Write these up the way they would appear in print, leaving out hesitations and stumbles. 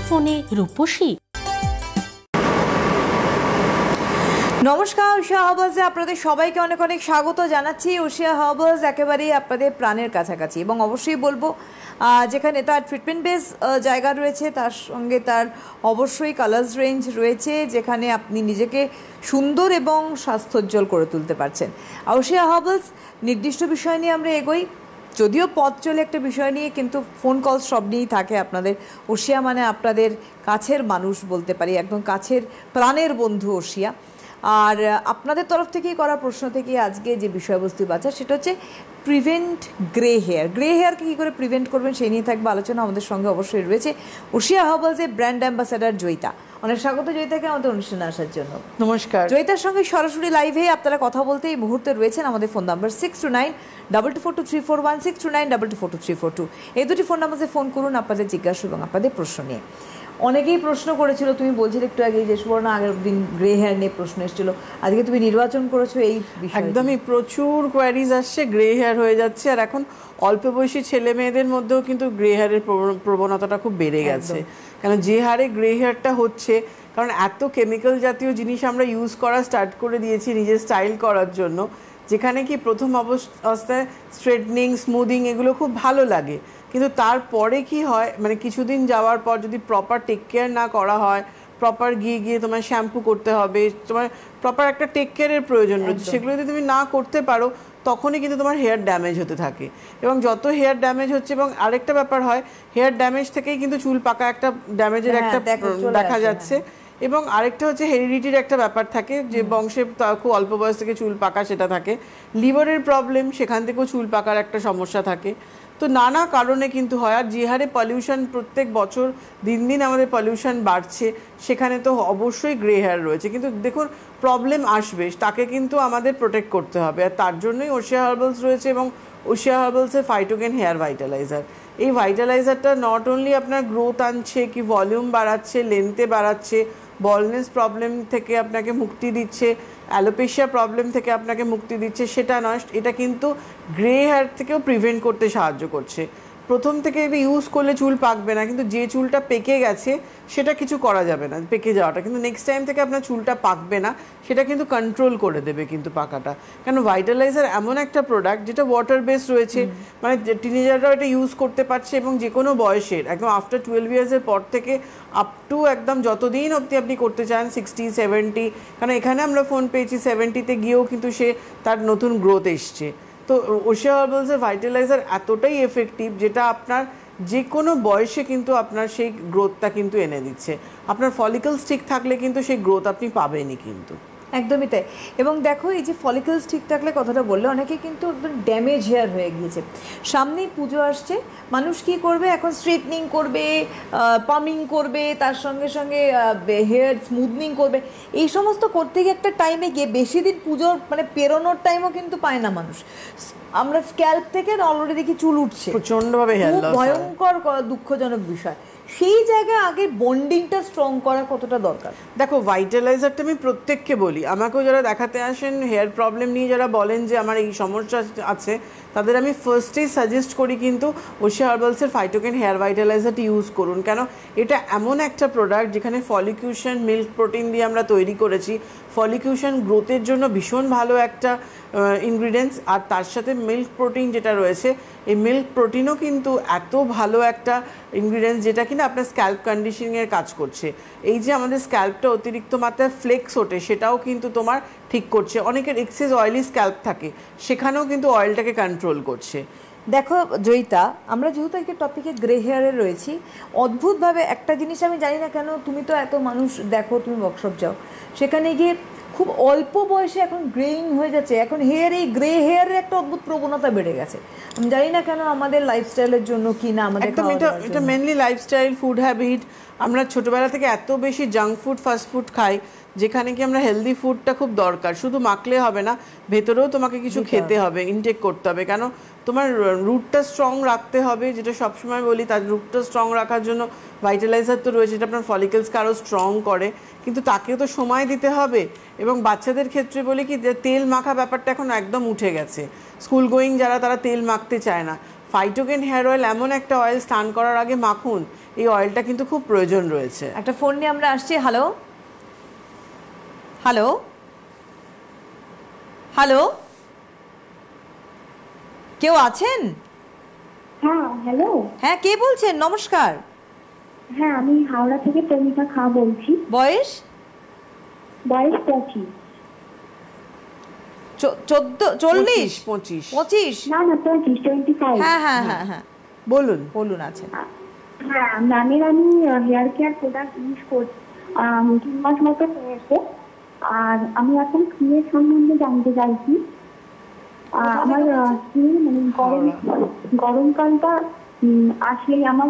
ফোনে রূপসী। নমস্কার, উষা হার্বালসে আপনাদের সবাইকে অনেক অনেক স্বাগত জানাচ্ছি। উষা হার্বালস একেবারেই আপনাদের প্রাণের কাছাকাছি, এবং অবশ্যই বলবো যেখানে তার ট্রিটমেন্ট বেস জায়গা রয়েছে, তার সঙ্গে তার অবশ্যই কালার্স রেঞ্জ রয়েছে, যেখানে আপনি নিজেকে সুন্দর এবং স্বাস্থ্যোজ্জ্বল করে তুলতে পারছেন। উষা হার্বালস নির্দিষ্ট বিষয় নিয়ে আমরা এগোই, যদিও পথ চলে একটা বিষয় নিয়ে, কিন্তু ফোন কল সব নিয়েই থাকে আপনাদের। উষিয়া মানে আপনাদের কাছের মানুষ বলতে পারি, একদম কাছের প্রাণের বন্ধু উষিয়া। আর আপনাদের তরফ থেকেই করা প্রশ্ন থেকে আজকে যে বিষয়বস্তু বাঁচা, সেটা হচ্ছে প্রিভেন্ট গ্রে হেয়ার। গ্রে হেয়ারকে কী করে প্রিভেন্ট করবেন সেই নিয়ে থাকবে আলোচনা। আমাদের সঙ্গে অবশ্যই রয়েছে উষিয়া হার্বালসের ব্র্যান্ড অ্যাম্বাসাডার জয়িতা। অনেক স্বাগত জয়িতাকে আমাদের অনুষ্ঠানে আসার জন্য। নমস্কার। জয়িতার সঙ্গে সরাসরি লাইভে আপনারা কথা বলতে এই মুহূর্তে রয়েছেন। আমাদের ফোন নাম্বার 6292242341, 6292242342। এই দুটি ফোন নাম্বারে ফোন করুন আপনাদের জিজ্ঞাসা এবং আপনাদের প্রশ্ন নিয়ে। অনেকেই প্রশ্ন করেছিল, তুমি বলছিলে একটু আগে যে সুবর্ণা আগের দিন গ্রে হেয়ার নিয়ে প্রশ্ন এসেছিল, আজকে তুমি নির্বাচন করেছো এই বিষয়ে। একদমই প্রচুর কোয়ারিজ আসছে, গ্রে হেয়ার হয়ে যাচ্ছে। আর এখন অল্প বয়সী ছেলে মেয়েদের মধ্যেও কিন্তু গ্রে হেয়ারের প্রবণতাটা খুব বেড়ে গেছে। কারণ যে হারে গ্রে হেয়ারটা হচ্ছে, কারণ এত কেমিক্যাল জাতীয় জিনিস আমরা ইউজ করা স্টার্ট করে দিয়েছি নিজের স্টাইল করার জন্য, যেখানে কি প্রথম অবস্থায় স্ট্রেটনিং, স্মুদিং এগুলো খুব ভালো লাগে, কিন্তু তারপরে কি হয়, মানে কিছুদিন যাওয়ার পর যদি প্রপার টেক কেয়ার না করা হয়, প্রপার গিয়ে তোমার শ্যাম্পু করতে হবে, তোমার প্রপার একটা টেক কেয়ারের প্রয়োজন রয়েছে, সেগুলো যদি তুমি না করতে পারো তখনই কিন্তু তোমার হেয়ার ড্যামেজ হতে থাকে। এবং যত হেয়ার ড্যামেজ হচ্ছে, এবং আরেকটা ব্যাপার হয়, হেয়ার ড্যামেজ থেকেই কিন্তু চুল পাকা একটা ড্যামেজের একটা দেখা যাচ্ছে। এবং আরেকটা হচ্ছে হেরিডিটির একটা ব্যাপার থাকে, যে বংশে খুব অল্প বয়স থেকে চুল পাকা সেটা থাকে। লিভারের প্রবলেম, সেখান থেকেও চুল পাকার একটা সমস্যা থাকে। তো নানা কারণে কিন্তু হয়। আর যে হারে পলিউশন প্রত্যেক বছর দিন দিন আমাদের পলিউশন বাড়ছে, সেখানে তো অবশ্যই গ্রে হেয়ার রয়েছে। কিন্তু দেখুন, প্রবলেম আসবে, তাকে কিন্তু আমাদের প্রোটেক্ট করতে হবে। আর তার জন্যই উষিয়া হার্বালস রয়েছে, এবং উষিয়া হার্বালসের ফাইটোকেন হেয়ার ভাইটালাইজার। এই ভাইটালাইজারটা নট অনলি আপনার গ্রোথ আনছে, কি ভলিউম বাড়াচ্ছে, লেন্থে বাড়াচ্ছে, বলনেস প্রবলেম থেকে আপনাকে মুক্তি দিচ্ছে, অ্যালোপেশিয়া প্রবলেম থেকে আপনাকে মুক্তি দিচ্ছে, সেটা নয়, এটা কিন্তু গ্রে হেয়ার থেকেও প্রিভেন্ট করতে সাহায্য করছে। প্রথম থেকে ইউজ করলে চুল পাকবে না, কিন্তু যে চুলটা পেকে গেছে সেটা কিছু করা যাবে না, পেকে যাওয়াটা, কিন্তু নেক্সট টাইম থেকে আপনার চুলটা পাকবে না, সেটা কিন্তু কন্ট্রোল করে দেবে কিন্তু পাকাটা। কেন, ভাইটালাইজার এমন একটা প্রোডাক্ট যেটা ওয়াটার বেসড রয়েছে, মানে টিনেজাররাও এটা ইউজ করতে পারছে, এবং যে কোনো বয়সের, একদম আফটার 12 ইয়ার্সের পর থেকে আপ টু একদম যতদিন অবধি আপনি করতে চান, 60, 70, কারণ এখানে আমরা ফোন পেয়েছি 70-তে গিয়েও কিন্তু সে তার নতুন গ্রোথ এসছে। তো উষিয়া হার্বালসের ভাইটালাইজার এতটাই এফেক্টিভ, যেটা আপনার যে কোনো বয়সে কিন্তু আপনার সেই গ্রোথটা কিন্তু এনে দিচ্ছে। আপনার ফলিকলস ঠিক থাকলে কিন্তু সেই গ্রোথ আপনি পাবেনই কিন্তু। একদমই তাই। এবং দেখো, এই যে ফলিকলস ঠিক থাকলে কথাটা বললে, অনেকে কিন্তু একদম ড্যামেজ হেয়ার হয়ে গিয়েছে। সামনেই পুজো আসছে, মানুষ কি করবে এখন, স্ট্রেটনিং করবে, পামিং করবে, তার সঙ্গে সঙ্গে হেয়ার স্মুথনিং করবে, এই সমস্ত করতে গিয়ে একটা টাইমে গিয়ে বেশি দিন পুজোর মানে পেরোনোর টাইমও কিন্তু পায় না মানুষ। আমরা স্ক্যাল্প থেকে অলরেডি দেখি চুল উঠছে, প্রচণ্ডভাবে ভয়ঙ্কর দুঃখজনক বিষয়। সেই জায়গায় আগে বন্ডিংটা স্ট্রং করা কতটা দরকার। দেখো, ভাইটালাইজারটা আমি প্রত্যেককে বলি, আমাকেও যারা দেখাতে আসেন হেয়ার প্রবলেম নিয়ে, যারা বলেন যে আমার এই সমস্যা আছে, তাদের আমি ফার্স্টেই সাজেস্ট করি কিন্তু উষিয়া হার্বালসের ফাইটোকেন হেয়ার ভাইটালাইজারটি ইউজ করুন। কেন, এটা এমন একটা প্রোডাক্ট যেখানে ফলিকিউশন মিল্ক প্রোটিন দিয়ে আমরা তৈরি করেছি। ফলিকিউশন গ্রোথের জন্য ভীষণ ভালো একটা ইনগ্রিডিয়েন্টস, আর তার সাথে মিল্ক প্রোটিন যেটা রয়েছে, এই মিল্ক প্রোটিনও কিন্তু এত ভালো একটা ইনগ্রিডিয়েন্টস, যেটা কিনা আপনার স্ক্যাল্প কন্ডিশনিংয়ের কাজ করছে। এই যে আমাদের স্ক্যাল্পটা অতিরিক্ত মাত্রায় ফ্লেক্স ওঠে, সেটাও কিন্তু তোমার ঠিক করছে। অনেকের এক্সেস অয়েলি স্ক্যাল্প থাকে, সেখানেও কিন্তু অয়েলটাকে কন্ট্রোল করছে। দেখো জয়িতা, আমরা যেহেতু একটা টপিকে গ্রে হেয়ারে রয়েছি, অদ্ভুতভাবে একটা জিনিস আমি জানি না কেন, তুমি তো এত মানুষ দেখো, তুমি ওয়ার্কশপ যাও, সেখানে গিয়ে খুব অল্প বয়সে এখন গ্রেইং হয়ে যাচ্ছে। এখন এই গ্রে হেয়ারের একটা অদ্ভুত প্রবণতা বেড়ে গেছে। আমি জানি না কেন, আমাদের লাইফস্টাইলের জন্য কি না, আমাদের এটা মেনলি লাইফস্টাইল, ফুড হ্যাবিট। আমরা ছোটবেলা থেকে এত বেশি জাঙ্ক ফুড, ফাস্ট ফুড খাই, যেখানে কি আমরা হেলদি ফুডটা খুব দরকার। শুধু মাখলে হবে না, ভেতরেও তোমাকে কিছু খেতে হবে, ইনটেক করতে হবে। কেন, তোমার রুটটা স্ট্রং রাখতে হবে, যেটা সবসময় বলি, তার রুটটা স্ট্রং রাখার জন্য ভাইটালাইজার তো রয়েছে, যেটা আপনার ফলিকলসকে আরও স্ট্রং করে, কিন্তু তাকেও তো সময় দিতে হবে। এবং বাচ্চাদের ক্ষেত্রে বলি কি, যে তেল মাখা ব্যাপারটা এখন একদম উঠে গেছে। স্কুল গোয়িং যারা, তারা তেল মাখতে চায় না। ফাইটোকেন হেয়ার অয়েল এমন একটা অয়েল, স্নান করার আগে মাখুন, এই অয়েলটা কিন্তু খুব প্রয়োজন রয়েছে। একটা ফোন নিয়ে আমরা আসছি। হ্যালো হ্যালো হ্যালো, কেউ আছেন? হ্যাঁ হ্যালো। হ্যাঁ, কে বলছেন? নমস্কার। হ্যাঁ, আমি হাওড়া থেকে প্রমিতা খা বলছি। বয়স? বয়স 25। 40? 25? না না 25। হ্যাঁ হ্যাঁ হ্যাঁ হ্যাঁ, বলুন বলুন। আছেন? হ্যাঁ, ম্যামের আমি হেয়ার কেয়ার প্রোডাক্ট ইউজ করছি 3 মাস মতো হয়েছে। আর আমি এখন স্কিনের সম্বন্ধে জানতে চাইছি। আমার স্কিন মানে গরমকালটা আসলেই আমার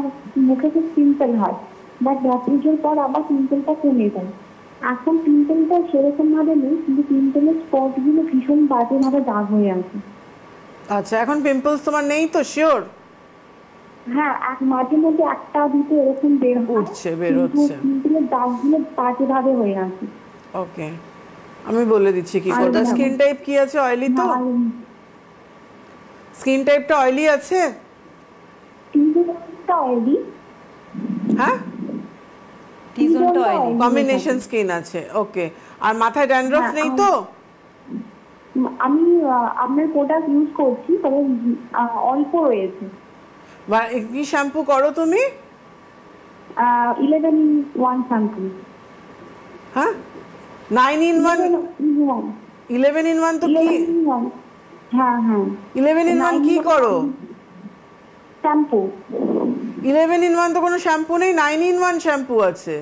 মুখে খুব পিম্পল হয়, বাট পুজোর পর আবার পিম্পলটা কমে যায়। এখন পিম্পলটা সেরকম ভাবে নেই, কিন্তু পিম্পলের স্পট গুলো ভীষণ বাজে ভাবে দাগ হয়ে আছে। আচ্ছা, এখন পিম্পলস তোমার নেই তো? শিওর? হ্যাঁ, মাঝে মধ্যে একটা দুটো এরকম বের হচ্ছে, বের হচ্ছে। পিম্পলের দাগগুলো বাজে ভাবে হয়ে আছে। ওকে, আমি বলে দিচ্ছি কি করবে। স্কিন টাইপ কি আছে? অয়েলি তো? স্কিন টাইপটা অয়েলি আছে? অয়েলি। হ্যাঁ, কম্বিনেশন স্কিন আছে। ওকে, আর মাথায় ড্যান্ড্রফ নেই তো? আমি আপনার প্রোডাক্ট ইউজ করছি, তবে অল্প রয়েছে। কি শ্যাম্পু করো তুমি? 11-in-1 shampoo. হ্যাঁ, 9-in-1? 11-in-1 তো কি? হ্যাঁ হ্যাঁ, 11-in-1 কি করো? শ্যাম্পু। 11-in-1 তো কোনো শ্যাম্পু নেই, 9-in-1 শ্যাম্পু আছে।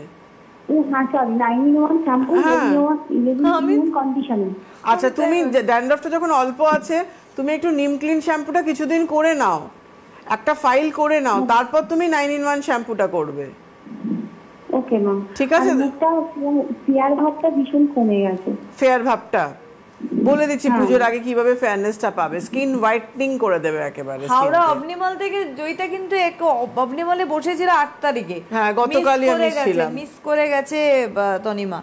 হ্যাঁ sorry, 9-in-1 shampoo, 11-in-1 conditioner. আচ্ছা, তুমি ড্যান্ড্রফটা যখন অল্প আছে, তুমি একটু নিম ক্লিন শ্যাম্পুটা কিছুদিন করে নাও, একটা ফাইল করে নাও, তারপর তুমি 9-in-1 শ্যাম্পুটা করবে। ওকে ম্যাম, ঠিক আছে। মুখটা ফেয়ার ভাবটা ভীষণ কমে গেছে। ফেয়ার ভাবটা বলে দিচ্ছি পুজোর আগে কিভাবে ফেয়ারনেসটা পাবে। স্কিন হোয়াইটনিং করে দেবে একেবারে। হাওড়া অবনিমল থেকে জয়িতা কিন্তু এক অবনিমলে বসেছিল 8 তারিখে। হ্যাঁ, গতকালই আমি ছিলাম। মিস করে গেছে তনিমা।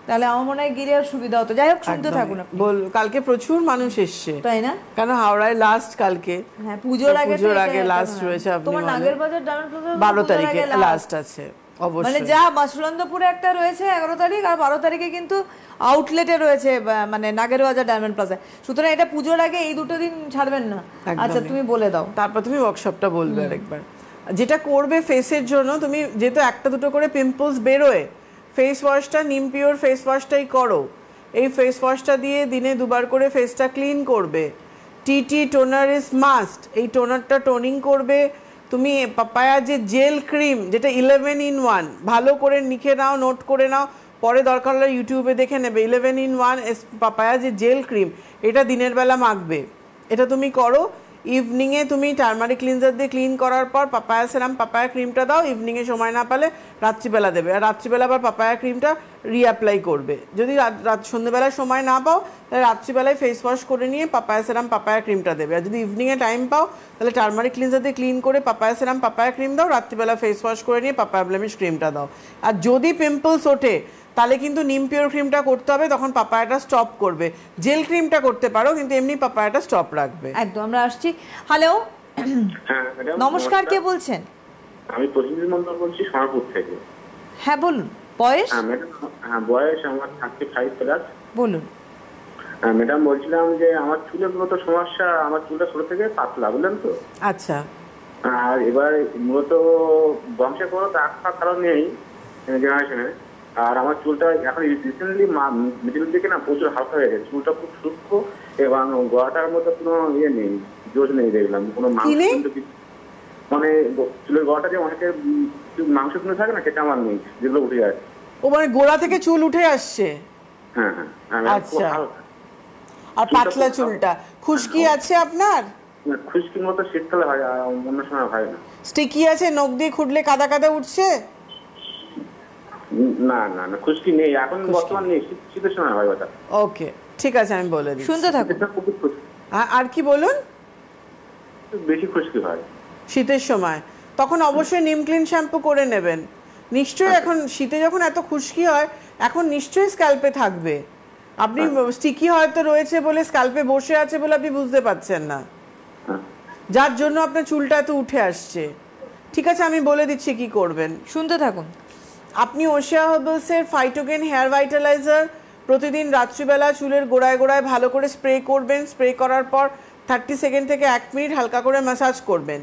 তাহলে আমার মনে হয় গিয়ে আর সুবিধা হতো। যাই হোক, শুনতে থাকুন আপনি। কালকে প্রচুর মানুষ এসছে, তাই না? কেন হাওড়ায় লাস্ট কালকে। হ্যাঁ, পুজোর আগে লাস্ট রয়েছে। তোমার নাগেরবাজার ডায়মন্ড প্লাজা 12 তারিখে লাস্ট আছে অবশ্যই। মানে যা মাসুলন্দপুরে একটা রয়েছে 11 তারিখ, আর 12 তারিখে কিন্তু আউটলেটে রয়েছে মানে নাগেরবাজার ডায়মন্ড প্লাজা। সুতরাং এটা পুজোর আগে এই দুটো দিন ছাড়বেন না। আচ্ছা, তুমি বলে দাও, তারপর তুমি ওয়ার্কশপটা বলবে আরেকবার। যেটা করবে ফেসের জন্য, তুমি যেহেতু একটা দুটো করে পিম্পলস বেরোয়, ফেস ওয়াশটা নিম পিওর ফেস ওয়াশটাই করো। এই ফেস ওয়াশটা দিয়ে দিনে 2 বার করে ফেসটা ক্লিন করবে। টিটি টোনার ইজ মাস্ট, এই টোনারটা টোনিং করবে। তুমি পাপায়া যে জেল ক্রিম, যেটা 11-in-1, ভালো করে লিখে নাও, নোট করে নাও, পরে দরকার হলে ইউটিউবে দেখে নেবে। 11-in-1 পাপায়া যে জেল ক্রিম, এটা দিনের বেলা মাখবে। এটা তুমি করো। ইভিনিংয়ে তুমি টার্মারিক ক্লিনজার দিয়ে ক্লিন করার পর পাপায়া সেরাম, পাপায়া ক্রিমটা দাও। ইভিনিংয়ে সময় না পেলে রাত্রিবেলা দেবে, আর রাত্রিবেলা আবার পাপায়া ক্রিমটা রিঅ্যাপ্লাই করবে। যদি সন্ধ্যেবেলায় সময় না পাও, তাহলে রাত্রিবেলায় ফেস ওয়াশ করে নিয়ে পাপায়া সেরাম, পাপায়া ক্রিমটা দেবে। আর যদি ইভিনিংয়ে টাইম পাও, তাহলে টার্মারিক ক্লিনজার দিয়ে ক্লিন করে পাপায়া সেরাম, পাপায়া ক্রিম দাও। রাত্রিবেলা ফেস ওয়াশ করে নিয়ে পাপায়া ব্লেমিশ ক্রিমটা দাও। আর যদি পিম্পলস ওঠে, তাহলে কিন্তু নিম পিওর ক্রিমটা করতে হবে, তখন পাপায়াটা স্টপ করবে। জেল ক্রিমটা করতে পারো, কিন্তু এমনি পাপায়াটা স্টপ রাখবে। একদম। আমরা আসছি। হ্যালো, নমস্কার, কে বলছেন? আমি প্রসেনজিৎ মন্ডল বলছি, সোনারপুর থেকে। হ্যাঁ বলুন। বয়স? হ্যাঁ, বয়স আমার 35+। বলুন। ম্যাডাম, বলছিলাম যে আমার চুলের মূলত সমস্যা, আমার চুলটা ছোট থেকে পাতলা, বুঝলেন তো? আচ্ছা। আর এবার মূলত বংশে কোনো দাগ কারণ নেই জেনারেশনে। আর আমার চুলটা এখন রিসেন্টলি মিডিল দিকে না প্রচুর হালকা হয়ে গেছে। চুলটা খুব সূক্ষ্ম এবং গলাটার মধ্যে কোনো ইয়ে নেই, জোর নেই, দেখলাম কোনো মাংস। মানে চুলের গলাটা যে অনেকের মাংস কিনে থাকে না, সেটা আমার নেই, যেগুলো উঠে যাচ্ছে। ও মানে গোড়া থেকে চুল উঠে আসছে? হ্যাঁ হ্যাঁ। আচ্ছা। আর পাতলা চুলটা, খুশকি আছে আপনার? খুশকির মতো শীতকালে হয়, অন্য সময় হয় না। স্টিকি আছে? নখ দিয়ে খুঁটলে কাদা কাদা উঠছে? না না না, খুশকি নেই এখন, বর্তমান নেই, শীতের সময় হয় ওটা। ওকে, ঠিক আছে, আমি বলে দিচ্ছি। শুনতে থাকুন। আর কি বলুন? বেশি খুশকি হয় শীতের সময়, তখন অবশ্যই নিম ক্লিন শ্যাম্পু করে নেবেন। নিশ্চয়ই এখন শীতে যখন এত খুশকি হয়, এখন নিশ্চয়ই স্ক্যাল্পে থাকবে। আপনি স্টিকি হয়তো রয়েছে বলে, স্ক্যাল্পে বসে আছে বলে আপনি বুঝতে পারছেন না, যার জন্য আপনার চুলটা এত উঠে আসছে। ঠিক আছে, আমি বলে দিচ্ছি কি করবেন, শুনতে থাকুন। আপনি ওশিয়া হার্বালসের ফাইটোগেন হেয়ার ভাইটালাইজার প্রতিদিন রাত্রিবেলা চুলের গোড়ায় গোড়ায় ভালো করে স্প্রে করবেন। স্প্রে করার পর 30 সেকেন্ড থেকে 1 মিনিট হালকা করে ম্যাসাজ করবেন।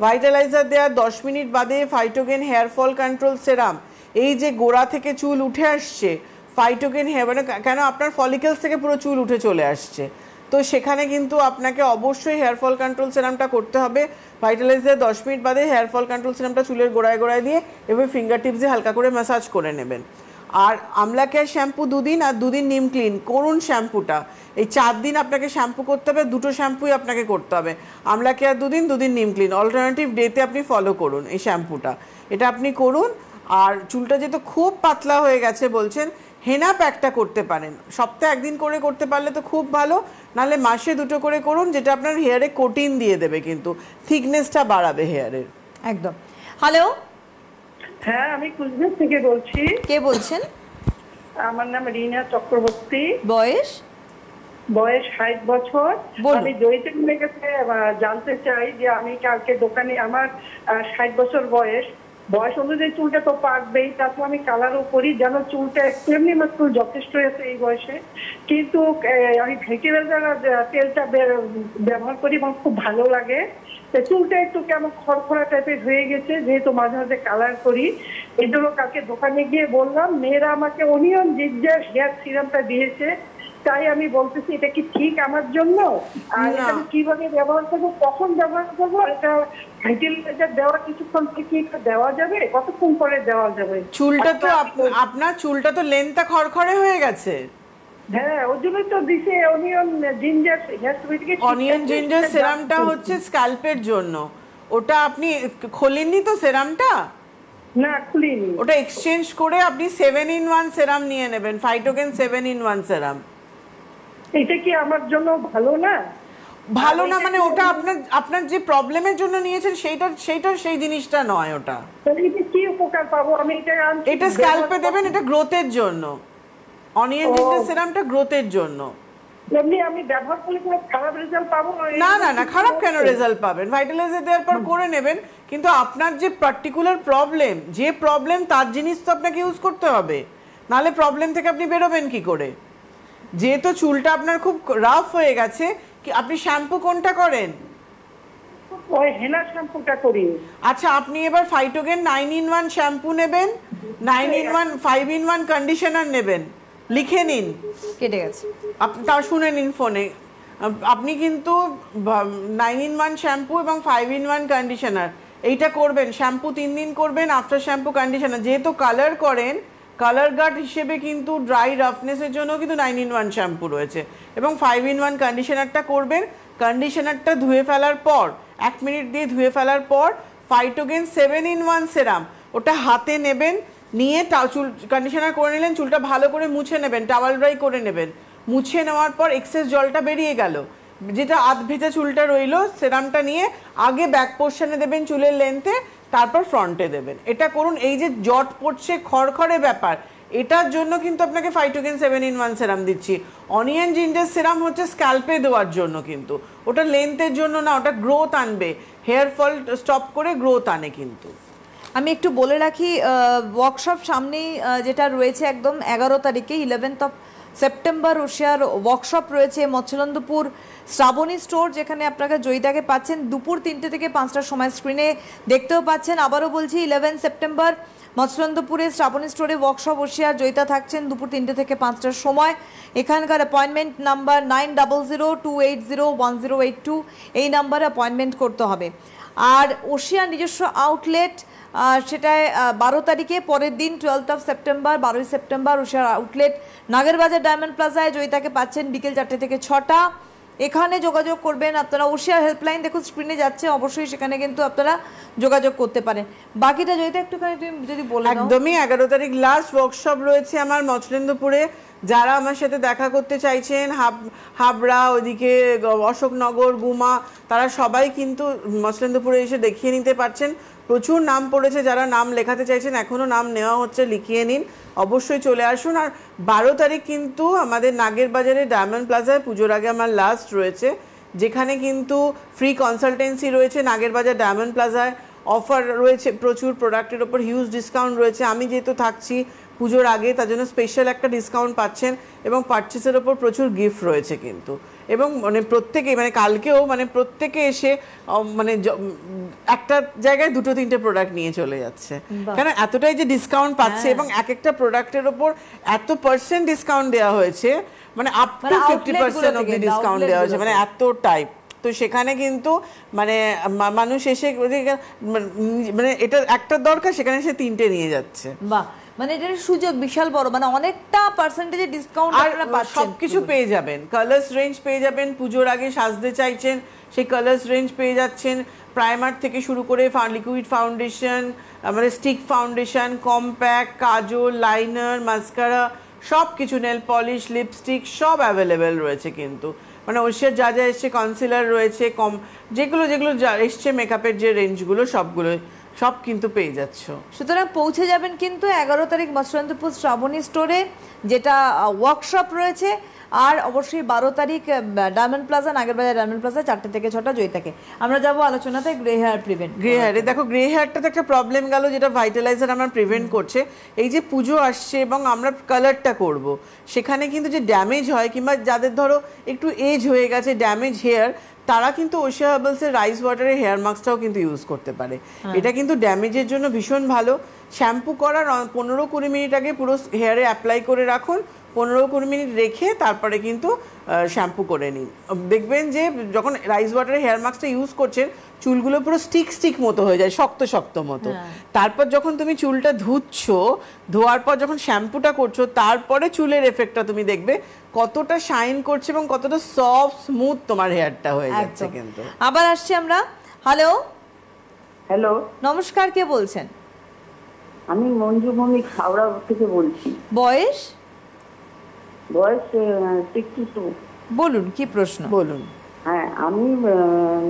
ভাইটালাইজার দেওয়ার 10 মিনিট বাদে ফাইটোগেন হেয়ার ফল কন্ট্রোল সেরাম, এই যে গোড়া থেকে চুল উঠে আসছে, ফাইটোগেন হেয়ার মানে কেন আপনার ফলিকেলস থেকে পুরো চুল উঠে চলে আসছে, তো সেখানে কিন্তু আপনাকে অবশ্যই হেয়ার ফল কন্ট্রোল সিরামটা করতে হবে। ভাইটালাইজার 10 মিনিট বাদে হেয়ার ফল কন্ট্রোল সিরামটা চুলের গোড়ায় গোড়ায় দিয়ে এবার ফিঙ্গার টিপসে হালকা করে ম্যাসাজ করে নেবেন। আর আমলা কেয়ার শ্যাম্পু 2 দিন আর 2 দিন নিম ক্লিন করুন শ্যাম্পুটা। এই 4 দিন আপনাকে শ্যাম্পু করতে হবে, 2টো শ্যাম্পুই আপনাকে করতে হবে। আমলা কেয়ার 2 দিন 2 দিন নিম ক্লিন অল্টারনেটিভ ডেতে আপনি ফলো করুন এই শ্যাম্পুটা, এটা আপনি করুন। আর চুলটা যেহেতু খুব পাতলা হয়ে গেছে বলছেন, হেনা প্যাকটা করতে পারেন, সপ্তাহে 1 দিন করে করতে পারলে তো খুব ভালো, নাহলে মাসে 2টো করে করুন, যেটা আপনার হেয়ারে কোটিন দিয়ে দেবে, কিন্তু থিকনেসটা বাড়াবে হেয়ারের। একদম। হ্যালো, হ্যাঁ, আমি কুচবিহার থেকে বলছি। কে বলছেন? আমার নাম রিনা চক্রবর্তী। বয়স? বয়স 60 বছর। বলুন। আমি জয়িতার কাছে জানতে চাই যে আমি কালকে দোকানে, আমার 60 বছর বয়স অনুযায়ী চুলটা তো পাকবেই, তারপর আমি কালারও করি যেন চুলটা একটু এমনি মাত্র যথেষ্ট আছে এই বয়সে, কিন্তু আমি ভেটিভেজার তেলটা ব্যবহার করি এবং খুব ভালো লাগে। চুলটা একটু কেমন খড়খড়া টাইপের হয়ে গেছে, যেহেতু মাঝে মাঝে কালার করি। এই জন্য কালকে দোকানে গিয়ে বললাম, মেয়েরা আমাকে অনিয়ন জিঞ্জার হেয়ার সিরামটা দিয়েছে, তাই আমি বলতেছি এটা কি ঠিক আমার জন্য, আর এটা আমি কিভাবে ব্যবহার করবো, কখন ব্যবহার করবো, এটা ফার্টিলাইজার দেওয়া কিছুক্ষণ থেকে দেওয়া যাবে, কতক্ষণ পরে দেওয়া যাবে? চুলটা তো আপনার চুলটা তো লেন্থটা খড়খড়ে হয়ে গেছে। হ্যাঁ, ওই জন্যই তো দিছে onion ginger hair serum. Onion ginger সিরামটা হচ্ছে স্ক্যাল্পের জন্য, ওটা আপনি খোলেননি তো সিরামটা? না, খুলিনি। ওটা এক্সচেঞ্জ করে আপনি 7-in-1 সিরাম নিয়ে নেবেন, ফাইটোগেন 7-in-1 সিরাম। এটা কি আমার জন্য ভালো না? ভালো না মানে ওটা আপনার যে প্রবলেমের জন্য নিয়েছেন সেইটা সেই জিনিসটা নয় ওটা। তাহলে এটা কি উপকার পাবো আমি? এটা স্ক্যাল্পে দেবেন, এটা গ্রোথের জন্য। অনিয়ন জিঞ্জার সিরামটা গ্রোথের জন্য। এমনি আমি ব্যবহার করলে কোনো খারাপ রেজাল্ট পাবো না না না, খারাপ কেন রেজাল্ট পাবেন? ভাইটালাইজার দেওয়ার পর করে নেবেন, কিন্তু আপনার যে পার্টিকুলার প্রবলেম তার জিনিস তো আপনাকে ইউজ করতে হবে, নাহলে প্রবলেম থেকে আপনি বেরোবেন কি করে? যেহেতু চুলটা আপনার খুব রাফ হয়ে গেছে, কি আপনি শ্যাম্পু কোনটা করেন? ওই হেনা শ্যাম্পুটা করি। আচ্ছা, আপনি এবার ফাইটোগেন 9-in-1 শ্যাম্পু নেবেন, 9-in-1 5-in-1 কন্ডিশনার নেবেন, লিখে নিন। কেটে গেছে, তা শুনে নিন ফোনে। আপনি কিন্তু 9-in-1 শ্যাম্পু এবং 5-in-1 কন্ডিশনার এইটা করবেন। শ্যাম্পু 3 দিন করবেন, আফটার শ্যাম্পু কন্ডিশনার। যেহেতু কালার করেন, কালার গার্ড হিসেবে কিন্তু ড্রাই রাফনেসের জন্য কিন্তু 9-in-1 শ্যাম্পু রয়েছে, এবং 5-in-1 কন্ডিশনারটা করবেন। কন্ডিশনারটা ধুয়ে ফেলার পর 1 মিনিট দিয়ে ধুয়ে ফেলার পর ফাইটোগেন 7-in-1 সেরাম ওটা হাতে নেবেন, নিয়ে চুল কন্ডিশনার করে নিলেন, চুলটা ভালো করে মুছে নেবেন, টাওয়াল ড্রাই করে নেবেন। মুছে নেওয়ার পর এক্সেস জলটা বেরিয়ে গেল, যেটা আধ ভেজা চুলটা রইলো, সেরামটা নিয়ে আগে ব্যাক পোর্শনে দেবেন চুলের লেন্থে, তারপর ফ্রন্টে দেবেন। এটা করুন। এই যে জট পড়ছে, খড়খড়ে ব্যাপার, এটার জন্য কিন্তু আপনাকে ফাইটোগেন 7-in-1 সেরাম দিচ্ছি। অনিয়ন জিঞ্জার সেরাম হচ্ছে স্ক্যাল্পে দেওয়ার জন্য, কিন্তু ওটা লেন্থের জন্য না, ওটা গ্রোথ আনবে, হেয়ার ফল স্টপ করে গ্রোথ আনে। কিন্তু আমি একটু বলে রাখি, ওয়ার্কশপ সামনেই যেটা রয়েছে একদম 11 তারিখে 11th of সেপ্টেম্বর ওশিয়ার ওয়ার্কশপ রয়েছে মৎস্যনন্দপুর শ্রাবণী স্টোর, যেখানে আপনারা জয়িতাকে পাচ্ছেন দুপুর 3টে থেকে 5টার সময়, স্ক্রিনে দেখতেও পাচ্ছেন। আবারও বলছি, 11 সেপ্টেম্বর মৎস্যনন্দপুরে শ্রাবণী স্টোরে ওয়ার্কশপ ওশিয়ার জয়িতা থাকছেন দুপুর 3টে থেকে 5টার সময়। এখানকার অ্যাপয়েন্টমেন্ট নাম্বার 9002801082, এই নাম্বারে অ্যাপয়েন্টমেন্ট করতে হবে। আর ওশিয়ার নিজস্ব আউটলেট, সেটায় 12 তারিখে, পরের দিন 12th of সেপ্টেম্বর 12ই সেপ্টেম্বর ওশিয়ার আউটলেট নাগেরবাজার ডায়মন্ড প্লাজায় জয়িতাকে পাচ্ছেন বিকেল 4টে থেকে 6টা। এখানে যোগাযোগ করবেন আপনারা। ওশিয়ার হেল্পলাইন দেখুন স্ক্রিনে যাচ্ছে, অবশ্যই সেখানে কিন্তু আপনারা যোগাযোগ করতে পারেন। বাকিটা জয়িতা একটুখানি তুমি যদি বলে দাও। একদমই 11 তারিখ লাস্ট ওয়ার্কশপ রয়েছে আমার মৎস্যেন্দ্রপুরে। যারা আমার সাথে দেখা করতে চাইছেন, হাবড়া, ওইদিকে অশোকনগর, গুমা, তারা সবাই কিন্তু মৎস্যেন্দ্রপুরে এসে দেখিয়ে নিতে পারছেন। প্রচুর নাম পড়েছে, যারা নাম লেখাতে চাইছেন এখনও নাম নেওয়া হচ্ছে, লিখিয়ে নিন, অবশ্যই চলে আসুন। আর 12 তারিখ কিন্তু আমাদের নাগেরবাজারে ডায়মন্ড প্লাজায় পুজোর আগে আমার লাস্ট রয়েছে, যেখানে কিন্তু ফ্রি কনসালটেন্সি রয়েছে নাগেরবাজার ডায়মন্ড প্লাজায়। অফার রয়েছে প্রচুর, প্রোডাক্টের ওপর হিউজ ডিসকাউন্ট রয়েছে। আমি যেহেতু থাকছি পুজোর আগে, তার জন্য স্পেশাল একটা ডিসকাউন্ট পাচ্ছেন এবং পারচেসের ওপর প্রচুর গিফট রয়েছে কিন্তু। এবং মানে প্রত্যেকেই, মানে কালকেও মানে প্রত্যেকে এসে মানে একটা জায়গায় 2-3টে প্রোডাক্ট নিয়ে চলে যাচ্ছে, কারণ এতটাই যে ডিসকাউন্ট পাচ্ছে এবং এক একটা প্রোডাক্টের ওপর এত % ডিসকাউন্ট দেওয়া হয়েছে, মানে আপ টু 50% অবধি ডিসকাউন্ট দেওয়া হয়েছে, মানে এত টাইপ। তো সেখানে কিন্তু মানে মানুষ এসে মানে এটা একটা দরকার, সেখানে এসে 3টে নিয়ে যাচ্ছে। বাহ, মানে এটার সুযোগ বিশাল বড়, মানে অনেকটা পার্সেন্টেজে ডিসকাউন্ট আপনারা পাচ্ছেন, সবকিছু পেয়ে যাবেন, কালার্স রেঞ্জ পেয়ে যাবেন। পুজোর আগে সাজতে চাইছেন সেই কালার্স রেঞ্জ পেয়ে যাচ্ছেন, প্রাইমার থেকে শুরু করে লিকুইড ফাউন্ডেশন, মানে স্টিক ফাউন্ডেশন, কম্প্যাক্ট, কাজল, লাইনার, মাস্কারা, সব কিছু, নেল পলিশ, লিপস্টিক সব অ্যাভেলেবেল রয়েছে কিন্তু। মানে ঐশ্বর যা যা এসছে, কনসিলার রয়েছে, যেগুলো যেগুলো এসছে মেকআপের যে রেঞ্জগুলো সবগুলো সব কিন্তু পেয়ে যাচ্ছ। সুতরাং পৌঁছে যাবেন কিন্তু 11 তারিখ মৎস্যন্তপুর শ্রাবণী স্টোরে, যেটা ওয়ার্কশপ রয়েছে, আর অবশ্যই 12 তারিখ Diamond Plaza, Nagerbazar Diamond Plaza 4টে থেকে 6টা জয়িতাকে। আমরা যাবো আলোচনাতে গ্রে হেয়ার প্রিভেন্ট। গ্রে হেয়ারে দেখো, গ্রে হেয়ারটা তো একটা প্রবলেম গেল, যেটা ভাইটালাইজার আমার প্রিভেন্ট করছে। এই যে পুজো আসছে এবং আমরা কালারটা করব, সেখানে কিন্তু যে ড্যামেজ হয়, কিংবা যাদের ধরো একটু এজ হয়ে গেছে, ড্যামেজ হেয়ার, তারা কিন্তু ওশিয়া হার্বালসের রাইস ওয়াটারের হেয়ার মাস্কটাও কিন্তু ইউজ করতে পারে। এটা কিন্তু ড্যামেজের জন্য ভীষণ ভালো। শ্যাম্পু করার 15-20 মিনিট আগে পুরো হেয়ারে অ্যাপ্লাই করে রাখুন, 15-20 মিনিট রেখে তারপরে কিন্তু শ্যাম্পু করে নিন। দেখবেন যে যখন রাইস ওয়াটারের হেয়ার মাস্কটা ইউজ করছেন, চুলগুলো পুরো স্টিক মতো হয়ে যায়, শক্ত শক্ত মতো। তারপর যখন তুমি চুলটা ধুচ্ছ, ধোয়ার পর যখন শ্যাম্পুটা করছো, তারপরে চুলের এফেক্টটা তুমি দেখবে কতটা শাইন করছে এবং কতটা সফট স্মুথ তোমার হেয়ারটা হয়ে যাচ্ছে কিন্তু। আবার আসছি আমরা। হ্যালো, হ্যালো, নমস্কার, কে বলছেন? আমি মঞ্জু ভৌমিক, হাওড়া থেকে বলছি। বয়স? বয়স 62। বলুন, কি প্রশ্ন? বলুন। হ্যাঁ, আমি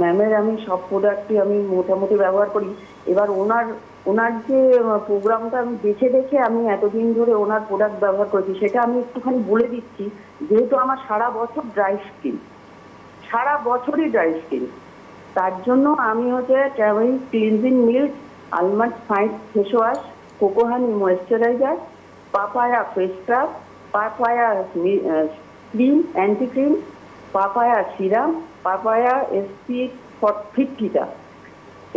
ম্যামের আমি সব প্রোডাক্টই আমি মোটামুটি ব্যবহার করি। এবার ওনার যে প্রোগ্রামটা আমি দেখে আমি এতদিন ধরে ওনার প্রোডাক্ট ব্যবহার করেছি, সেটা আমি একটুখানি বলে দিচ্ছি। যেহেতু আমার সারা বছর ড্রাই স্কিন, সারা বছরই ড্রাই স্কিন, তার জন্য আমি হচ্ছে travelling cleansing milk, almond fine face wash, coco honey moisturiser, papaya face scrub, papaya cream, anti cream, papaya serum, papaya SP 50টা,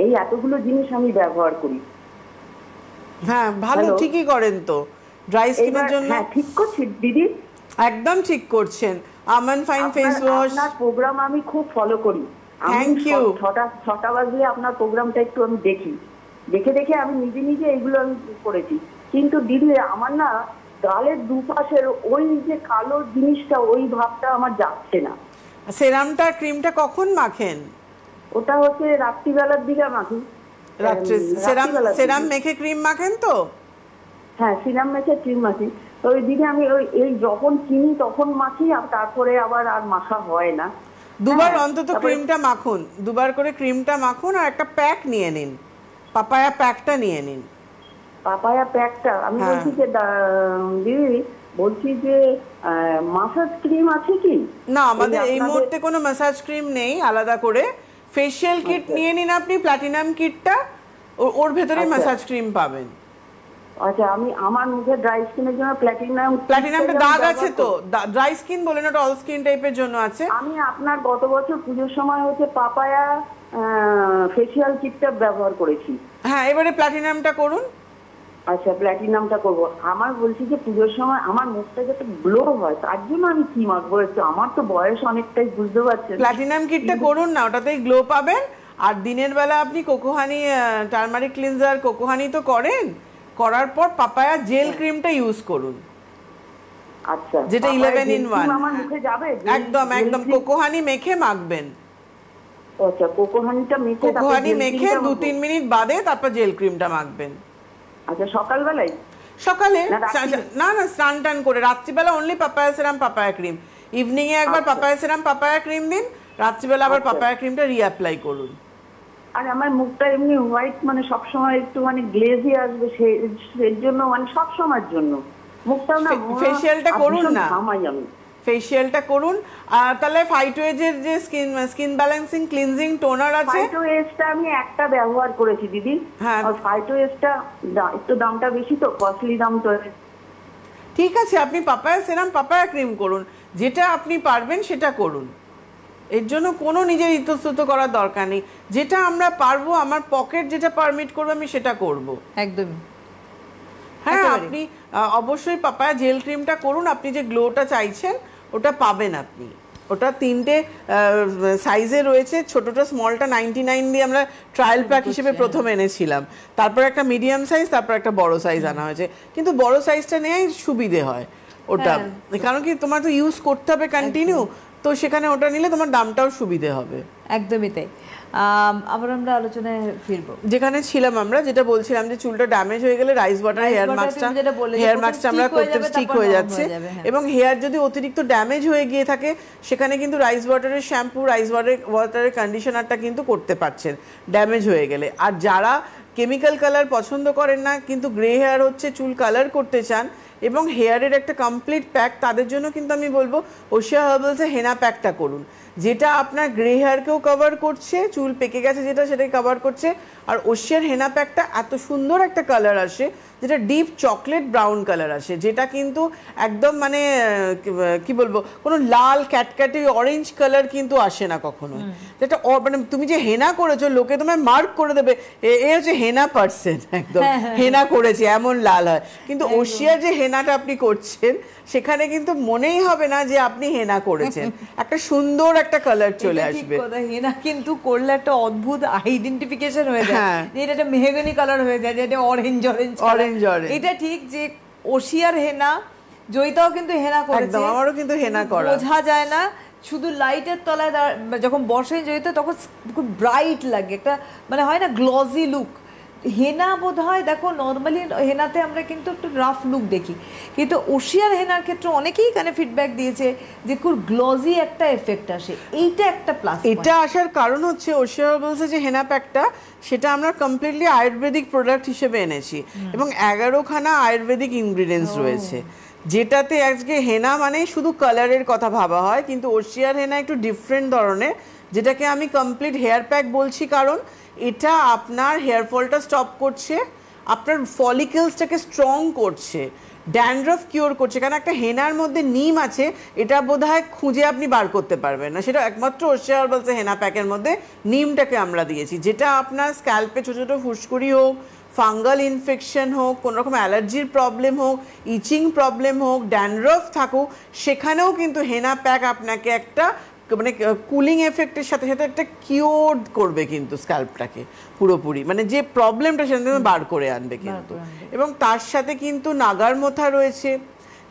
এই এতগুলো জিনিস আমি ব্যবহার করি। হ্যাঁ, ভালো, ঠিকই করেন তো ড্রাই স্কিনের জন্য। হ্যাঁ, ঠিক করছি দিদি, একদম ঠিক করছেন। আমন্ড ফাইন ফেস ওয়াশ, আপনার প্রোগ্রাম আমি খুব ফলো করি। Thank you. 6টা বাজলে আপনার প্রোগ্রামটা একটু আমি দেখে আমি নিজে এইগুলো আমি করেছি। কিন্তু দিদি, আমার না গালের দুপাশের ওই যে কালো জিনিসটা, ওই ভাবটা আমার যাচ্ছে না। সেরামটা ক্রিমটা কখন মাখেন? ওটা হচ্ছে রাত্রিবেলার দিকে মাখি। রাত্রে সেরাম মেখে ক্রিম মাখেন তো? হ্যাঁ, সিরাম মেখে ক্রিম মাখি। তো ওই দিকে আমি এই যখন কিনি তখন মাখি, আর তারপরে আবার আর মাখা হয় না। দুবার অন্তত ক্রিমটা মাখুন, 2বার করে ক্রিমটা মাখুন, আর একটা প্যাক নিয়ে নিন, পাপায়া প্যাকটা নিয়ে নিন। পাপায়া প্যাকটা আমি বলছি যে দিদি, বলছি যে মাসাজ ক্রিম আছে কি? না, আমাদের এই মুহূর্তে কোনো ম্যাসাজ ক্রিম নেই আলাদা করে। ফেশিয়াল কিট নিয়ে নিন আপনি, প্ল্যাটিনাম কিটটা, ওর ভেতরে ম্যাসাজ ক্রিম পাবেন। আচ্ছা, আমি আমার মুখে ড্রাই স্কিনের জন্য প্ল্যাটিনামটা দাগ আছে তো, ড্রাই স্কিন বলে না, অল স্কিন টাইপের জন্য আছে। আমি আপনার গত বছর পুজোর সময় হচ্ছে পাপায়া ফেশিয়াল কিটটা ব্যবহার করেছি। হ্যাঁ, এবারে প্ল্যাটিনামটা করুন। আচ্ছা, প্ল্যাটিনামটা করব। আমার বলছি যে পুজোর সময় আমার মুখটা যাতে গ্লো হয়, তার জন্য আমি কি মাখবো? একটু আমার তো বয়স অনেকটাই, বুঝতে পারছেন। প্ল্যাটিনাম কিটটা করুন না, ওটাতেই গ্লো পাবেন। আর দিনের বেলা আপনি কোকোহানি টারমারিক ক্লিনজার, কোকোহানি তো করার পর পাপায়া জেল ক্রিমটা ইউজ করুন। আচ্ছা, যেটা 11 in 1 আমার মুখে যাবে একদম কোকোহানি মেখে মাখবেন। আচ্ছা, কোকোহানি মেখে 2-3 মিনিট বাদে তারপর জেল ক্রিমটা মাখবেন। আচ্ছা, সকালে না স্নান টান করে, রাত্রিবেলা অনলি পাপায়া সেরাম, পাপায়া ক্রিম। ইভিনিং এ একবার পাপায়া সেরাম, পাপায়া ক্রিম দিন, রাত্রিবেলা আবার পাপায়া ক্রিমটা রিঅ্যাপ্লাই করুন। আর আমার মুখটা এমনি হোয়াইট, মানে সবসময় একটু মানে গ্লেজি আসবে, সেই জন্য মানে সব সময়ের জন্য মুখটাও না। ফেশিয়ালটা করুন না, ফেশিয়ালটা করুন। আর তাহলে ফাইটোএজের যে স্কিন ব্যালেন্সিং ক্লিনজিং টোনার আছে, ফাইটোএজটা আমি একটা ব্যবহার করেছি দিদি। হ্যাঁ। আর ফাইটোএজটা একটু দামটা বেশি, তো কস্টলি দাম তো। ঠিক আছে, আপনি পাপায়া সেরাম পাপায়া ক্রিম করুন, যেটা আপনি পারবেন সেটা করুন। এর জন্য কোনো নিজের ইতস্তত করার দরকার নেই। যেটা আমরা পারবো, আমার পকেট যেটা পারমিট করবে আমি সেটা করব। একদমই। হ্যাঁ, আপনি অবশ্যই পাপায়া জেল ক্রিমটা করুন। আপনি যে গ্লোটা চাইছেন ওটা পাবেন আপনি। ওটা 3টে সাইজে রয়েছে। ছোটটা স্মলটা 99 দিয়ে আমরা ট্রায়াল প্যাক হিসেবে প্রথম এনেছিলাম, তারপর একটা মিডিয়াম সাইজ, তারপর একটা বড় সাইজ আনা হয়েছে। কিন্তু বড় সাইজটা নেওয়াই সুবিধে হয় ওটা, কারণ কি তোমার তো ইউজ করতে হবে কন্টিনিউ, তো সেখানে ওটা নিলে তোমার দামটাও সুবিধে হবে। একদমই তাই। আবার আমরা আলোচনায় ফিরবো, যেখানে ছিলাম আমরা, যেটা বলছিলাম যে চুলটা ড্যামেজ হয়ে গেলে রাইস ওয়াটার হেয়ার মাস্কটা আমরা করতে ঠিক হয়ে যাচ্ছে। এবং হেয়ার যদি অতিরিক্ত ড্যামেজ হয়ে গিয়ে থাকে, সেখানে কিন্তু রাইস ওয়াটারের শ্যাম্পু, রাইস ওয়াটারের কন্ডিশনারটা কিন্তু করতে পারছেন ড্যামেজ হয়ে গেলে। আর যারা কেমিক্যাল কালার পছন্দ করেন না কিন্তু গ্রে হেয়ার হচ্ছে, চুল কালার করতে চান এবং হেয়ারের একটা কমপ্লিট প্যাক, তাদের জন্য কিন্তু আমি বলবো ওশিয়া হার্বালসের হেনা প্যাকটা করুন, যেটা আপনার গ্রে হেয়ারকেও কভার করছে, চুল পেকে গেছে যেটা সেটাই কভার করছে। আর ওশিয়ার হেনা প্যাকটা এত সুন্দর একটা কালার আসে, যেটা ডিপ চকলেট ব্রাউন কালার আসে, যেটা কিন্তু একদম মানে কি বলবো, কোনো লাল ক্যাটক্যাটি অরেঞ্জ কালার কিন্তু আসে না কখনো। যেটা মানে তুমি যে হেনা করেছো, লোকে তোমায় মার্ক করে দেবে এ হচ্ছে হেনা পার্সন, একদম হেনা করেছে এমন লাল হয়। কিন্তু ওশিয়ার যে হেনাটা আপনি করছেন, সেখানে কিন্তু মনেই হবে না যে আপনি হেনা করেছেন, একটা সুন্দর একটা কালার চলে আসবে। হেনা কিন্তু করলে একটা অদ্ভুত আইডেন্টিফিকেশন হয়ে যায়, এটা একটা মেহগনি কালার হয়ে যায়, যেটা অরেঞ্জ অরেঞ্জ। এটা ঠিক যে ওশিয়ার হেনা, জয়িতাও কিন্তু হেনা করেছে, আমারও কিন্তু হেনা করা, বোঝা যায় না। শুধু লাইটের তলায় যখন বসে জয়িতা, তখন খুব ব্রাইট লাগে, একটা মানে হয় না গ্লজি লুক। হেনা বোধ হয়, দেখো নর্মালি হেনাতে আমরা কিন্তু একটু রাফ লুক দেখি, কিন্তু ওশিয়ার হেনার ক্ষেত্রে অনেকেই এখানে ফিডব্যাক দিয়েছে যে খুব গ্লজি একটা এফেক্ট আসে। এইটা একটা প্লাস। এটা আসার কারণ হচ্ছে ওশিয়া হার্বালসের যে হেনা প্যাকটা, সেটা আমরা কমপ্লিটলি আয়ুর্বেদিক প্রোডাক্ট হিসেবে এনেছি এবং 11খানা আয়ুর্বেদিক ইনগ্রিডিয়েন্টস রয়েছে, যেটাতে আজকে হেনা মানে শুধু কালারের কথা ভাবা হয়, কিন্তু ওশিয়ার হেনা একটু ডিফারেন্ট ধরনের, যেটাকে আমি কমপ্লিট হেয়ার প্যাক বলছি, কারণ এটা আপনার হেয়ার ফলটা স্টপ করছে, আপনার ফলিকেলসটাকে স্ট্রং করছে, ড্যান্ড্রফ কিওর করছে। কারণ একটা হেনার মধ্যে নিম আছে, এটা বোধহয় খুঁজে আপনি বার করতে পারবেন না, সেটা একমাত্র ওশিয়া হার্বালসের হেনা প্যাকের মধ্যে নিমটাকে আমরা দিয়েছি, যেটা আপনার স্ক্যাল্পে ছোটো ছোটো ফুসকুড়ি হোক, ফাঙ্গাল ইনফেকশন হোক, কোনো রকম অ্যালার্জির প্রবলেম হোক, ইচিং প্রবলেম হোক, ড্যান্ড্রফ থাকুক, সেখানেও কিন্তু হেনা প্যাক আপনাকে একটা মানে কুলিং এফেক্টের সাথে সাথে একটা কিওর করবে কিন্তু স্ক্যাল্পটাকে পুরোপুরি, মানে যে প্রবলেমটা সেখান থেকে বার করে আনবে কিন্তু। এবং তার সাথে কিন্তু নাগার মোথা রয়েছে,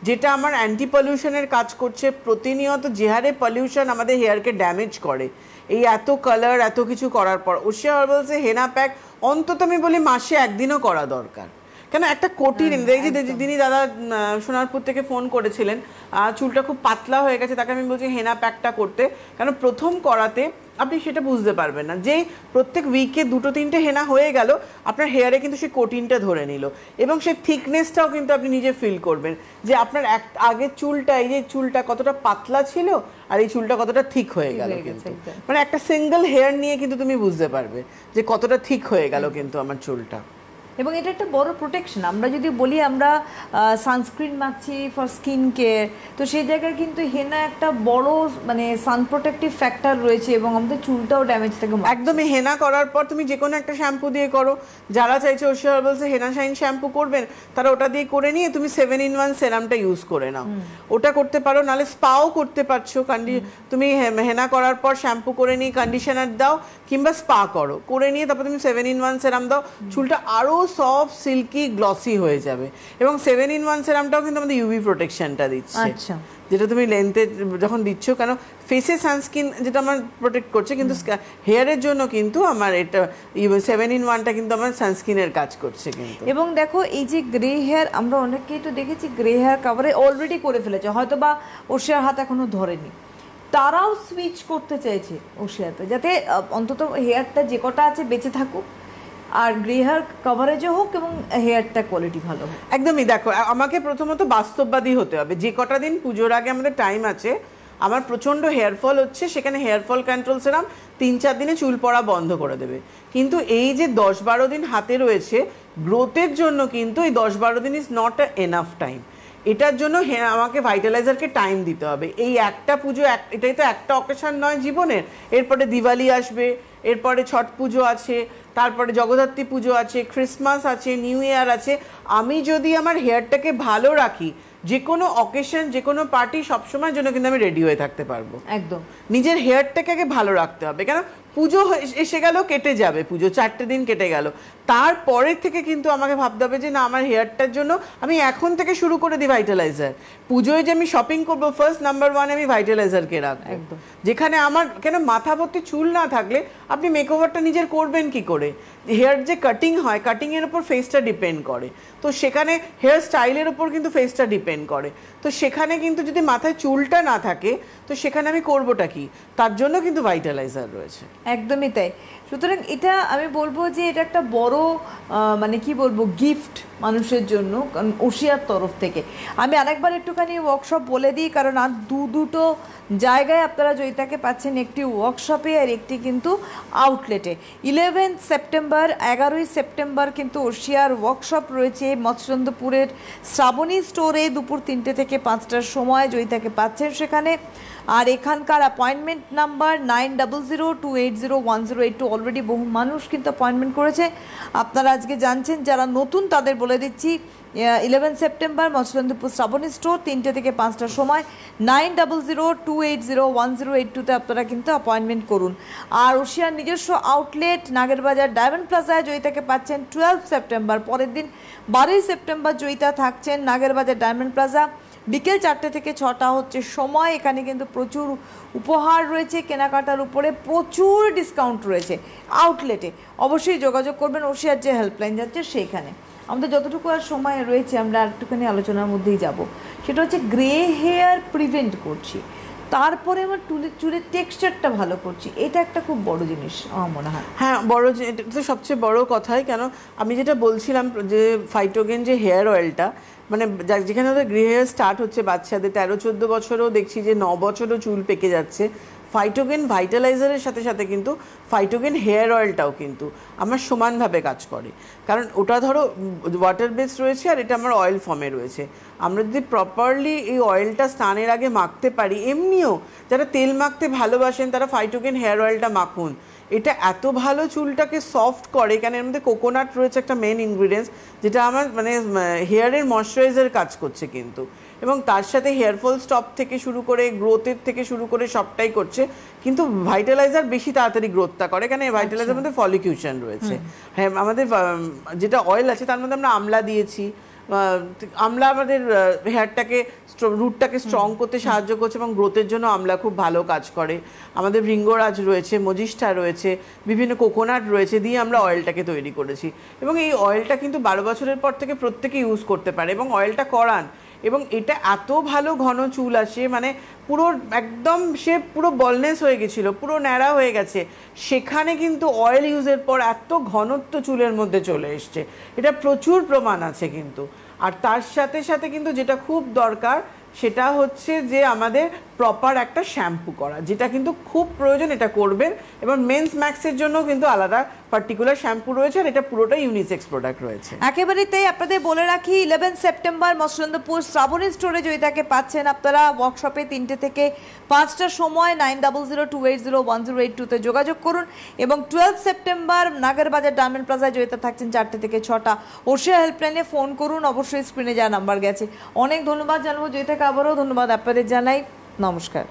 যেটা আমার অ্যান্টি পলিউশনের কাজ করছে। প্রতিনিয়ত যে হারে পলিউশন আমাদের হেয়ারকে ড্যামেজ করে, এই এত কালার এত কিছু করার পর ওশিয়া হার্বালসে হেনা প্যাক অন্তত আমি বলি মাসে একদিনও করা দরকার। কেন একটা কোটি যিনি দাদা সোনারপুর থেকে ফোন করেছিলেন, চুলটা খুব পাতলা হয়ে গেছে, তাকে আমি বলছি হেনা প্যাকটা করতে, কেন প্রথম করাতে আপনি সেটা বুঝতে পারবেন না, যেই প্রত্যেক উইকে 2-3টে হেনা হয়ে গেল, আপনার হেয়ারে কিন্তু সেই কোটিনটা ধরে নিল এবং সেই থিকনেসটাও কিন্তু আপনি নিজে ফিল করবেন যে আপনার আগের চুলটা, এই যে চুলটা কতটা পাতলা ছিল আর এই চুলটা কতটা থিক হয়ে গেল, কিন্তু মানে একটা সিঙ্গেল হেয়ার নিয়ে কিন্তু তুমি বুঝতে পারবে যে কতটা থিক হয়ে গেল কিন্তু আমার চুলটা। এবং এটা একটা বড় প্রোটেকশন। আমরা যদি বলি আমরা সানস্ক্রিন মাখছি ফর স্কিন কেয়ার, তো সেই জায়গায় কিন্তু হেনা একটা বড় মানে সান প্রোটেক্টিভ ফ্যাক্টর রয়েছে এবং আমাদের চুলটাও ড্যামেজ থাকে। একদমই হেনা করার পর তুমি যে কোনো একটা শ্যাম্পু দিয়ে করো, যারা চাইছে ওশিয়া হার্বালসে হেনা শাইন শ্যাম্পু করবেন তারা ওটা দিয়ে করে নিয়ে তুমি 7-in-1 সেরামটা ইউজ করে নাও, ওটা করতে পারো। নাহলে স্পাও করতে পারছো, তুমি হেনা করার পর শ্যাম্পু করে নিয়ে কন্ডিশনার দাও কিংবা স্পা করো, করে নিয়ে তারপর তুমি 7-in-1 সেরাম দাও, চুলটা আরো সফট সিল্কি গ্লসি হয়ে যাবে। এবং 7-in-1 সেরামটাও কিন্তু আমাদের ইউভি প্রোটেকশনটা দিচ্ছে, যেটা তুমি লেন্থে যখন দিচ্ছ, কেন ফেসে সানস্ক্রিন যেটা আমার প্রোটেক্ট করছে, কিন্তু হেয়ারের জন্য কিন্তু আমার এটা 7-in-1টা কিন্তু আমার সানস্ক্রিনের কাজ করছে কিন্তু। এবং দেখো এই যে গ্রে হেয়ার, আমরা অনেককেই তো দেখেছি গ্রে হেয়ার কাভারে অলরেডি করে ফেলেছে, হয়তো বা ওশিয়ার হাত এখনো ধরেনি, তারাও সুইচ করতে চাইছে ওশিয়াতে, যাতে অন্তত হেয়ারটা যে কটা আছে বেঁচে থাকুক আর গ্রে হেয়ার কভারেজও হোক এবং হেয়ারটা কোয়ালিটি ভালো হোক। একদমই। দেখো, আমাকে প্রথমত বাস্তববাদী হতে হবে। যে কটা দিন পুজোর আগে আমাদের টাইম আছে, আমার প্রচণ্ড হেয়ার ফল হচ্ছে, সেখানে হেয়ার ফল কন্ট্রোল সেরাম 3-4 দিনে চুল পড়া বন্ধ করে দেবে। কিন্তু এই যে 10-12 দিন হাতে রয়েছে গ্রোথের জন্য, কিন্তু এই 10-12 দিন is not a enough time. এটার জন্য আমাকে ভাইটালাইজারকে টাইম দিতে হবে। এই একটা পুজো, এটাই তো একটা অকেশন নয় জীবনের। এরপরে দিওয়ালি আসবে, এরপরে ছট পুজো আছে, তারপরে জগদ্ধাত্রী পুজো আছে, ক্রিসমাস আছে, নিউ ইয়ার আছে। আমি যদি আমার হেয়ারটাকে ভালো রাখি, যে কোনো অকেশন, যে কোনো পার্টি সবসময়ের জন্য কিন্তু আমি রেডি হয়ে থাকতে পারবো। একদম। নিজের হেয়ারটাকে আগে ভালো রাখতে হবে, কেন পুজো এসে গেল, কেটে যাবে, পুজো 4টে দিন কেটে গেল, তারপরের থেকে কিন্তু আমাকে ভাবতে হবে যে না, আমার হেয়ারটার জন্য আমি এখন থেকে শুরু করে দিই ভাইটালাইজার। পুজোয় যে আমি শপিং করবো, ফার্স্ট নাম্বার 1 আমি ভাইটালাইজারকে রাখবো। যেখানে আমার, কেন মাথা ভর্তি চুল না থাকলে আপনি মেকওভারটা নিজের করবেন কি করে? হেয়ার যে কাটিং হয়, কাটিংয়ের উপর ফেসটা ডিপেন্ড করে, তো সেখানে হেয়ার স্টাইলের উপর কিন্তু ফেসটা ডিপেন্ড করে। তো সেখানে কিন্তু যদি মাথায় চুলটা না থাকে, তো সেখানে আমি করবোটা কি? তার জন্য কিন্তু ভাইটালাইজার রয়েছে। একদমই তাই। সুতরাং এটা আমি বলবো যে এটা একটা বড় মানে কি বলবো গিফট মানুষের জন্য ওশিয়ার তরফ থেকে। আমি আরেকবার একটুখানি ওয়ার্কশপ বলে দিই, কারণ আর দুটো জায়গায় আপনারা জয়িতাকে পাচ্ছেন, একটি ওয়ার্কশপে আর একটি কিন্তু আউটলেটে। 11 সেপ্টেম্বর, 11ই সেপ্টেম্বর কিন্তু ওশিয়ার ওয়ার্কশপ রয়েছে মৎস্যচন্দ্রপুরের শ্রাবণী স্টোরে, দুপুর 3টে থেকে 5টার সময় জয়িতাকে পাচ্ছেন সেখানে। আর এখানকার অ্যাপয়েন্টমেন্ট নাম্বার 9002801082। অলরেডি বহু মানুষ কিন্তু অ্যাপয়েন্টমেন্ট করেছে, আপনারা আজকে জানছেন। যারা নতুন তাদের বলে দিচ্ছি, 11 সেপ্টেম্বর মৎস্যচন্দ্রপুর শ্রাবণী স্টোর, 3টে থেকে 5টার সময়, 9002801082-তে আপনারা কিন্তু অ্যাপয়েন্টমেন্ট করুন। আর ওশিয়ার নিজস্ব আউটলেট নাগেরবাজার ডায়মন্ড প্লাজায় জয়িতাকে পাচ্ছেন 12 সেপ্টেম্বর। পরের দিন 12ই সেপ্টেম্বর জয়িতা থাকছেন নাগেরবাজার ডায়মন্ড প্লাজা, বিকেল 4টে থেকে 6টা হচ্ছে সময়। এখানে কিন্তু প্রচুর উপহার রয়েছে, কেনাকাটার উপরে প্রচুর ডিসকাউন্ট রয়েছে আউটলেটে। অবশ্যই যোগাযোগ করবেন ওশিয়ার যে হেল্পলাইন যাচ্ছে সেইখানে। আমাদের যতটুকু আর সময় রয়েছে আমরা একটুখানি আলোচনার মধ্যেই যাব, সেটা হচ্ছে গ্রে হেয়ার প্রিভেন্ট করছি, তারপরে আমার চুলের টেক্সচারটা ভালো করছি। এটা একটা খুব বড় জিনিস আমার মনে হয়। হ্যাঁ, বড়, এটা তো সবচেয়ে বড় কথাই। কেন আমি যেটা বলছিলাম যে ফাইটোগেন যে হেয়ার অয়েলটা, মানে যেখানে ওদের গ্রে হেয়ার স্টার্ট হচ্ছে বাচ্চাদের 13-14 বছরেও দেখছি যে 9 বছরও চুল পেকে যাচ্ছে, ফাইটোগেন ভাইটালাইজারের সাথে সাথে কিন্তু ফাইটোগেন হেয়ার অয়েলটাও কিন্তু আমার সমানভাবে কাজ করে। কারণ ওটা ধরো ওয়াটার বেস রয়েছে আর এটা আমার অয়েল ফর্মে রয়েছে। আমরা যদি প্রপারলি এই অয়েলটা স্নানের আগে মাখতে পারি, এমনিও যারা তেল মাখতে ভালোবাসেন তারা ফাইটোগেন হেয়ার অয়েলটা মাখুন। এটা এত ভালো চুলটাকে সফট করে, কারণ এর মধ্যে কোকোনাট রয়েছে একটা মেন ইনগ্রিডিয়েন্টস, যেটা আমার মানে হেয়ারের ময়শ্চারাইজার কাজ করছে কিন্তু, এবং তার সাথে হেয়ার ফল স্টপ থেকে শুরু করে গ্রোথের থেকে শুরু করে সবটাই করছে। কিন্তু ভাইটালাইজার বেশি তাড়াতাড়ি গ্রোথটা করে, কারণ এই ভাইটালাইজার মধ্যে ফলিকিউশন রয়েছে। হ্যাঁ, আমাদের যেটা অয়েল আছে তার মধ্যে আমরা আমলা দিয়েছি। আমলা আমাদের হেয়ারটাকে, রুটটাকে স্ট্রং করতে সাহায্য করছে এবং গ্রোথের জন্য আমলা খুব ভালো কাজ করে। আমাদের ভৃঙ্গরাজ রয়েছে, মজিষ্ঠা রয়েছে, বিভিন্ন কোকোনাট রয়েছে, দিয়ে আমরা অয়েলটাকে তৈরি করেছি। এবং এই অয়েলটা কিন্তু 12 বছরের পর থেকে প্রত্যেকে ইউজ করতে পারে, এবং অয়েলটা করান। এবং এটা এত ভালো ঘন চুল আসে, মানে পুরো একদম সে পুরো বলনেস হয়ে গেছিলো, পুরো ন্যাড়া হয়ে গেছে, সেখানে কিন্তু অয়েল ইউজের পর এত ঘনত্ব চুলের মধ্যে চলে এসছে। এটা প্রচুর প্রমাণ আছে কিন্তু। আর তার সাথে সাথে কিন্তু যেটা খুব দরকার সেটা হচ্ছে যে আমাদের প্রপার একটা শ্যাম্পু করা, যেটা কিন্তু খুব প্রয়োজন, এটা করবেন। এবং মেন্স ম্যাক্সের জন্য কিন্তু আলাদা পার্টিকুলার শ্যাম্পু রয়েছে, আর এটা পুরোটাই ইউনিসেক্স প্রোডাক্ট রয়েছে। একেবারেই তাই। আপনাদের বলে রাখি 11 সেপ্টেম্বর মৎস্যচন্দ্রপুর শ্রাবণী স্টোরে জয়িতাকে পাচ্ছেন আপনারা ওয়ার্কশপে 3টে থেকে 5টার সময়। 9002801082-তে যোগাযোগ করুন। এবং 12 সেপ্টেম্বর নাগেরবাজার ডায়মন্ড প্লাজায় জয়িতা থাকছেন 4টে থেকে 6টা। ওশিয়া হেল্পলাইনে ফোন করুন, অবশ্যই স্ক্রিনে যা নাম্বার গেছে। অনেক ধন্যবাদ জানাবো জয়িতাকে, আবারও ধন্যবাদ আপনাদের জানাই। নমস্কার।